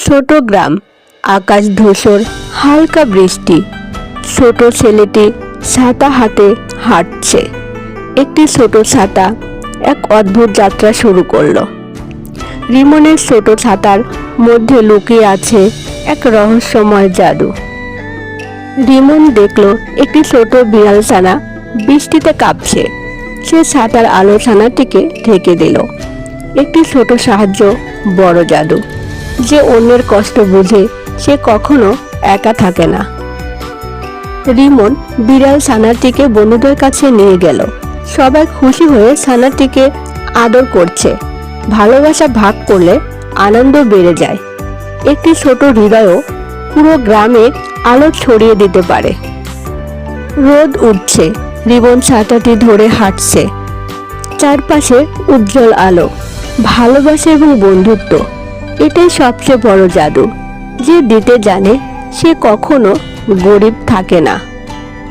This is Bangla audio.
ছোট গ্রাম, আকাশ ধূসর, হালকা বৃষ্টি। ছোট ছেলেটি ছাতা হাতে হাঁটছে। একটি ছোট ছাতা এক অদ্ভুত যাত্রা শুরু করলো। রিমনের ছোট ছাতার মধ্যে লুকিয়ে আছে এক রহস্যময় জাদু। রিমন দেখলো একটি ছোট বিড়াল ছানা বৃষ্টিতে কাঁপছে। সে ছাতার আলো ছানাটিকে ঢেকে দিল। একটি ছোট সাহায্য, বড় জাদু। যে অন্যের কষ্ট বুঝে সে কখনো একা থাকে না। রিমন বিড়াল ছানাটিকে বন্ধুদের কাছে নিয়ে গেল। সবাই খুশি হয়ে ছানাটিকে আদর করছে। ভালোবাসা ভাগ করলে আনন্দ বেড়ে যায়। একটি ছোট হৃদয়ও পুরো গ্রামে আলো ছড়িয়ে দিতে পারে। রোদ উঠছে, রিমন ছাতাটি ধরে হাঁটছে। চারপাশে উজ্জ্বল আলো, ভালোবাসা এবং বন্ধুত্ব। এটাই সবচেয়ে বড় জাদু। যে দিতে জানে সে কখনো গরিব থাকে না।